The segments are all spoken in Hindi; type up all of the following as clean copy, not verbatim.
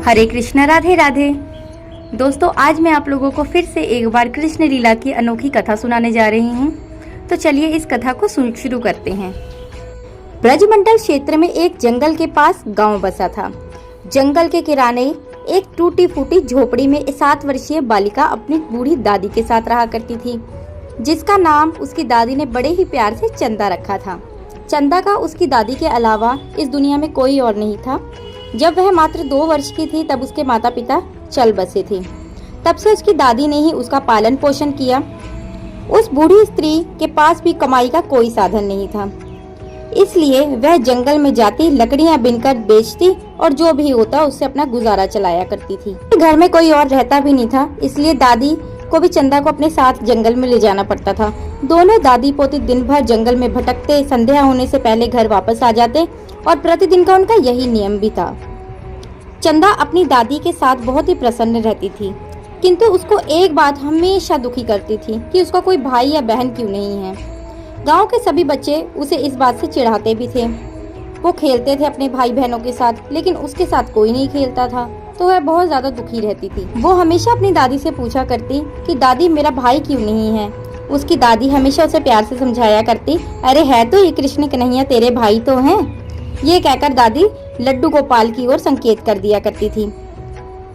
हरे कृष्णा, राधे राधे। दोस्तों, आज मैं आप लोगों को फिर से एक बार कृष्ण लीला की अनोखी कथा सुनाने जा रही हूँ। तो चलिए इस कथा को शुरू करते हैं। ब्रजमंडल क्षेत्र में एक जंगल के पास गांव बसा था। जंगल के किनारे एक टूटी फूटी झोपड़ी में 7 वर्षीय बालिका अपनी बूढ़ी दादी के साथ रहा करती थी, जिसका नाम उसकी दादी ने बड़े ही प्यार से चंदा रखा था। चंदा का उसकी दादी के अलावा इस दुनिया में कोई और नहीं था। जब वह मात्र 2 वर्ष की थी तब उसके माता पिता चल बसे थे। तब से उसकी दादी ने ही उसका पालन पोषण किया। उस बूढ़ी स्त्री के पास भी कमाई का कोई साधन नहीं था, इसलिए वह जंगल में जाती, लकड़ियां बिनकर बेचती और जो भी होता उससे अपना गुजारा चलाया करती थी। घर में कोई और रहता भी नहीं था, इसलिए दादी को भी चंदा को अपने साथ जंगल में ले जाना पड़ता था। दोनों दादी पोती दिन भर जंगल में भटकते, संध्या होने से पहले घर वापस आ जाते और प्रतिदिन का उनका यही नियम भी था। चंदा अपनी दादी के साथ बहुत ही प्रसन्न रहती थी, किंतु उसको एक बात हमेशा दुखी करती थी कि उसका कोई भाई या बहन क्यों नहीं है। गांव के सभी बच्चे उसे इस बात से चिढ़ाते भी थे। वो खेलते थे अपने भाई बहनों के साथ, लेकिन उसके साथ कोई नहीं खेलता था, तो वह बहुत ज्यादा दुखी रहती थी। वो हमेशा अपनी दादी से पूछा करती कि दादी, मेरा भाई क्यों नहीं है। उसकी दादी हमेशा उसे प्यार से समझाया करती, अरे है तो ये कृष्ण कन्हैया, तेरे भाई तो हैं। ये कहकर दादी लड्डू गोपाल की ओर संकेत कर दिया करती थी।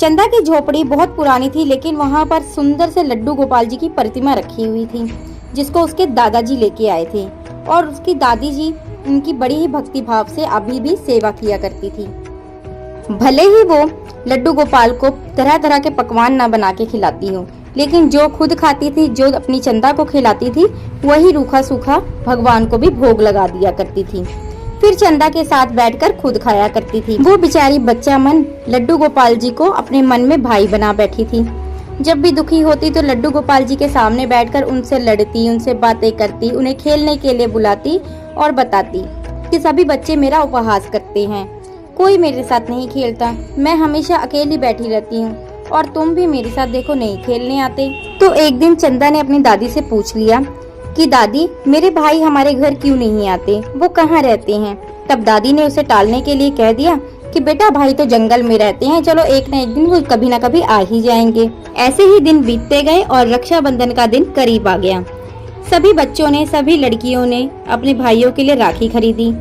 चंदा की झोपड़ी बहुत पुरानी थी, लेकिन वहाँ पर सुंदर से लड्डू गोपाल जी की प्रतिमा रखी हुई थी, जिसको उसके दादाजी लेके आए थे, और उसकी दादी जी उनकी बड़ी ही भक्ति भाव से अभी भी सेवा किया करती थी। भले ही वो लड्डू गोपाल को तरह तरह के पकवान न बना के खिलाती हो, लेकिन जो खुद खाती थी, जो अपनी चंदा को खिलाती थी, वही रूखा सूखा भगवान को भी भोग लगा दिया करती थी। फिर चंदा के साथ बैठकर खुद खाया करती थी। वो बेचारी बच्चा मन लड्डू गोपाल जी को अपने मन में भाई बना बैठी थी। जब भी दुखी होती तो लड्डू गोपाल जी के सामने बैठकर उनसे लड़ती, उनसे बातें करती, उन्हें खेलने के लिए बुलाती और बताती कि सभी बच्चे मेरा उपहास करते हैं, कोई मेरे साथ नहीं खेलता, मैं हमेशा अकेली बैठी रहती हूँ और तुम भी मेरे साथ देखो नहीं खेलने आते। तो एक दिन चंदा ने अपनी दादी से पूछ लिया कि दादी, मेरे भाई हमारे घर क्यों नहीं आते, वो कहाँ रहते हैं। तब दादी ने उसे टालने के लिए कह दिया कि बेटा, भाई तो जंगल में रहते हैं, चलो एक न एक दिन वो कभी न कभी आ ही जाएंगे। ऐसे ही दिन बीतते गए और रक्षाबंधन का दिन करीब आ गया। सभी बच्चों ने, सभी लड़कियों ने अपने भाइयों के लिए राखी खरीदी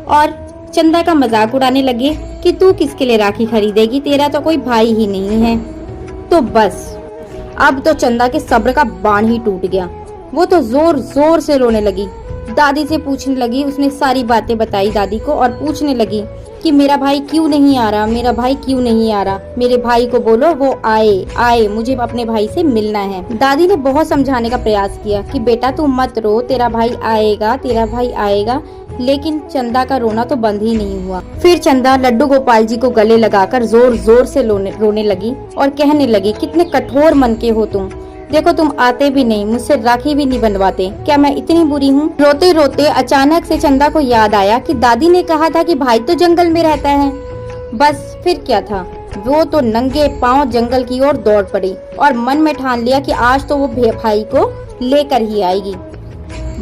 और चंदा का मजाक उड़ाने लगे कि तू किसके लिए राखी खरीदेगी, तेरा तो कोई भाई ही नहीं है। तो बस अब तो चंदा के सब्र का बांध ही टूट गया। वो तो जोर जोर से रोने लगी। दादी से पूछने लगी, उसने सारी बातें बताई दादी को और पूछने लगी कि मेरा भाई क्यों नहीं आ रहा, मेरा भाई क्यों नहीं आ रहा, मेरे भाई को बोलो वो आए, मुझे अपने भाई से मिलना है। दादी ने बहुत समझाने का प्रयास किया कि बेटा तू मत रो, तेरा भाई आएगा, तेरा भाई आएगा, लेकिन चंदा का रोना तो बंद ही नहीं हुआ। फिर चंदा लड्डू गोपाल जी को गले लगाकर जोर जोर से रोने लगी और कहने लगी, कितने कठोर मन के हो तुम, देखो तुम आते भी नहीं, मुझसे राखी भी नहीं बनवाते, क्या मैं इतनी बुरी हूँ। रोते रोते अचानक से चंदा को याद आया कि दादी ने कहा था कि भाई तो जंगल में रहता है। बस फिर क्या था, वो तो नंगे पांव जंगल की ओर दौड़ पड़ी और मन में ठान लिया कि आज तो वो भाई को लेकर ही आएगी।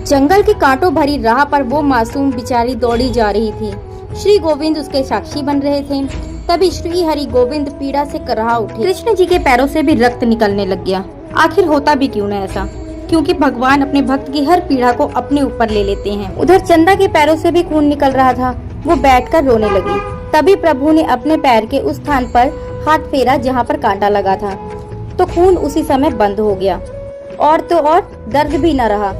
जंगल के कांटों भरी राह पर वो मासूम बेचारी दौड़ी जा रही थी। श्री गोविंद उसके साक्षी बन रहे थे। तभी श्री हरि गोविंद पीड़ा से कराह उठे। कृष्ण जी के पैरों से भी रक्त निकलने लग गया। आखिर होता भी क्यों न ऐसा, क्योंकि भगवान अपने भक्त की हर पीड़ा को अपने ऊपर ले लेते हैं। उधर चंदा के पैरों से भी खून निकल रहा था। वो बैठकर रोने लगी। तभी प्रभु ने अपने पैर के उस स्थान पर हाथ फेरा जहाँ पर कांटा लगा था, तो खून उसी समय बंद हो गया और तो और दर्द भी न रहा।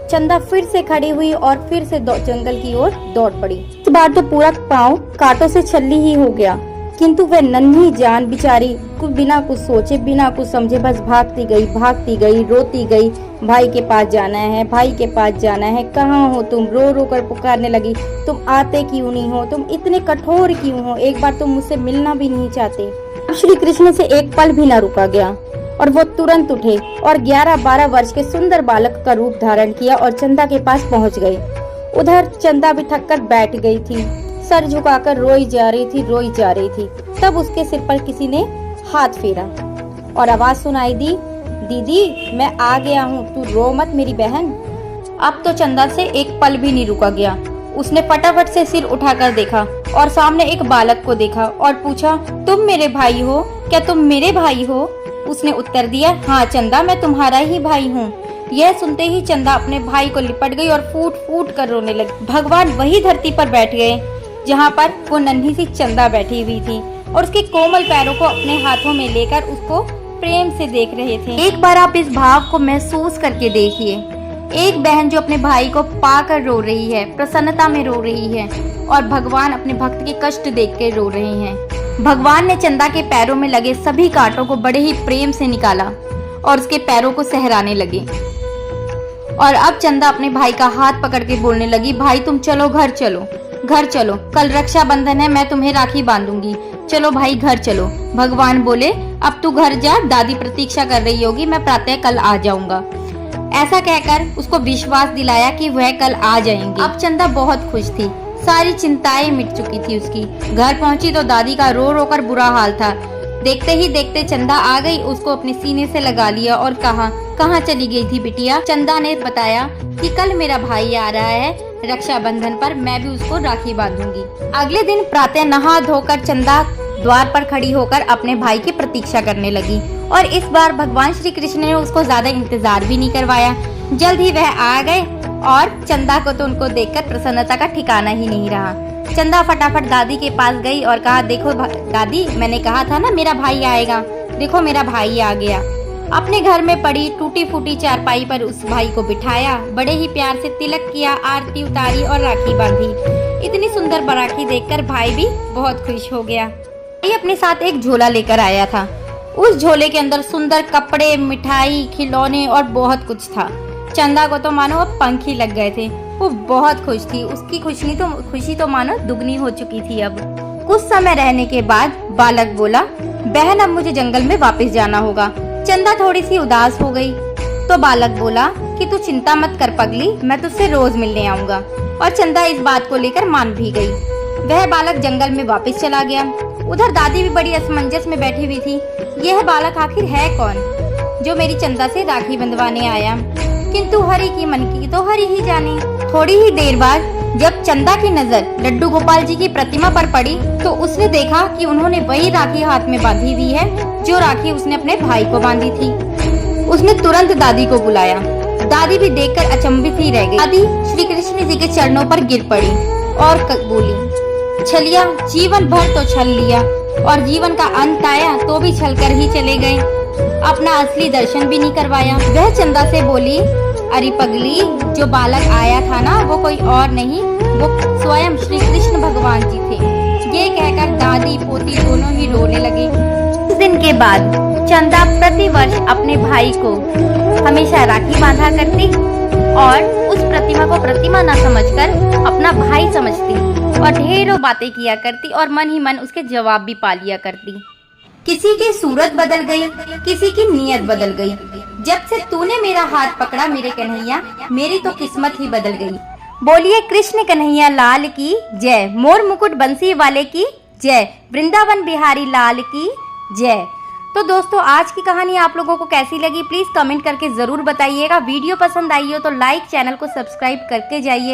चंदा फिर से खड़ी हुई और फिर से जंगल की ओर दौड़ पड़ी। इस बार तो पूरा पाँव कांटों से छल्ली ही हो गया, किंतु वह नन्ही जान बेचारी बिना कुछ सोचे, बिना कुछ समझे बस भागती गई, रोती गई। भाई के पास जाना है, भाई के पास जाना है, कहाँ हो तुम, रो रो कर पुकारने लगी, तुम आते क्यों नहीं हो, तुम इतने कठोर क्यों हो, एक बार तुम मुझसे मिलना भी नहीं चाहते। श्री कृष्ण से एक पल भी न रुका गया और वो तुरंत उठे और 11-12 वर्ष के सुंदर बालक का रूप धारण किया और चंदा के पास पहुँच गए। उधर चंदा भी थक कर बैठ गई थी, सर झुकाकर रोई जा रही थी। तब उसके सिर पर किसी ने हाथ फेरा और आवाज सुनाई दी, दीदी मैं आ गया हूँ, तू रो मत मेरी बहन। अब तो चंदा से एक पल भी नहीं रुका गया। उसने फटाफट से सिर उठाकर देखा और सामने एक बालक को देखा और पूछा, तुम मेरे भाई हो? क्या तुम मेरे भाई हो? उसने उत्तर दिया, हाँ चंदा, मैं तुम्हारा ही भाई हूँ। यह सुनते ही चंदा अपने भाई को लिपट गई और फूट फूट कर रोने लगी। भगवान वही धरती पर बैठ गए जहाँ पर वो नन्ही सी चंदा बैठी हुई थी और उसके कोमल पैरों को अपने हाथों में लेकर उसको प्रेम से देख रहे थे। एक बार आप इस भाव को महसूस करके देखिए। एक बहन जो अपने भाई को पाकर रो रही है, प्रसन्नता में रो रही है, और भगवान अपने भक्त के कष्ट देख के रो रहे हैं। भगवान ने चंदा के पैरों में लगे सभी कांटों को बड़े ही प्रेम से निकाला और उसके पैरों को सहराने लगे। और अब चंदा अपने भाई का हाथ पकड़ के बोलने लगी, भाई तुम चलो, घर चलो, घर चलो, कल रक्षाबंधन है, मैं तुम्हें राखी बांधूंगी, चलो भाई घर चलो। भगवान बोले, अब तू घर जा, दादी प्रतीक्षा कर रही होगी, मैं प्रातः कल आ जाऊंगा। ऐसा कहकर उसको विश्वास दिलाया कि वह कल आ जाएंगे। अब चंदा बहुत खुश थी, सारी चिंताएं मिट चुकी थी उसकी। घर पहुंची तो दादी का रो रो कर बुरा हाल था। देखते ही देखते चंदा आ गई, उसको अपने सीने से लगा लिया और कहा, कहाँ चली गई थी बिटिया? चंदा ने बताया कि कल मेरा भाई आ रहा है रक्षाबंधन पर, मैं भी उसको राखी बांधूंगी। अगले दिन प्रातः नहा धोकर चंदा द्वार पर खड़ी होकर अपने भाई की प्रतीक्षा करने लगी और इस बार भगवान श्री कृष्ण ने उसको ज्यादा इंतजार भी नहीं करवाया। जल्द ही वह आ गए और चंदा को तो उनको देखकर प्रसन्नता का ठिकाना ही नहीं रहा। चंदा फटाफट दादी के पास गई और कहा, देखो दादी, मैंने कहा था ना मेरा भाई आएगा, देखो मेरा भाई आ गया। अपने घर में पड़ी टूटी फूटी चारपाई पर उस भाई को बिठाया, बड़े ही प्यार से तिलक किया, आरती उतारी और राखी बांधी। इतनी सुंदर राखी देखकर भाई भी बहुत खुश हो गया। भाई अपने साथ एक झोला लेकर आया था। उस झोले के अंदर सुंदर कपड़े, मिठाई, खिलौने और बहुत कुछ था। चंदा को तो मानो अब पंख ही लग गए थे। वो बहुत खुश थी, उसकी खुशी तो मानो दुगनी हो चुकी थी। अब कुछ समय रहने के बाद बालक बोला, बहन अब मुझे जंगल में वापस जाना होगा। चंदा थोड़ी सी उदास हो गई तो बालक बोला कि तू चिंता मत कर पगली, मैं तुझसे रोज मिलने आऊंगा। और चंदा इस बात को लेकर मान भी गई। वह बालक जंगल में वापस चला गया। उधर दादी भी बड़ी असमंजस में बैठी हुई थी। यह बालक आखिर है कौन जो मेरी चंदा से राखी बंधवाने आया? किंतु हरि की मन की तो हरि ही जाने। थोड़ी ही देर बाद जब चंदा की नजर लड्डू गोपाल जी की प्रतिमा पर पड़ी तो उसने देखा कि उन्होंने वही राखी हाथ में बांधी हुई है जो राखी उसने अपने भाई को बांधी थी। उसने तुरंत दादी को बुलाया। दादी भी देखकर अचंभित ही रह गई। दादी श्री कृष्ण जी के चरणों पर गिर पड़ी और बोली, छलिया, जीवन भर तो छल लिया और जीवन का अंत आया तो भी छल कर ही चले गए, अपना असली दर्शन भी नहीं करवाया। वह चंदा से बोली, अरे पगली, जो बालक आया था ना वो कोई और नहीं, वो स्वयं श्री कृष्ण भगवान जी थे। ये कहकर दादी पोती दोनों ही रोने लगी। इस दिन के बाद चंदा प्रति वर्ष अपने भाई को हमेशा राखी बांधा करती और उस प्रतिमा को प्रतिमा न समझकर अपना भाई समझती और ढेरों बातें किया करती और मन ही मन उसके जवाब भी पा लिया करती। किसी की सूरत बदल गई, किसी की नीयत बदल गई। जब से तूने मेरा हाथ पकड़ा मेरे कन्हैया, मेरी तो किस्मत ही बदल गई। बोलिए कृष्ण कन्हैया लाल की जय, मोर मुकुट बंसी वाले की जय, वृंदावन बिहारी लाल की जय। तो दोस्तों, आज की कहानी आप लोगों को कैसी लगी प्लीज कमेंट करके जरूर बताइएगा। वीडियो पसंद आई हो तो लाइक, चैनल को सब्सक्राइब करके जाइए।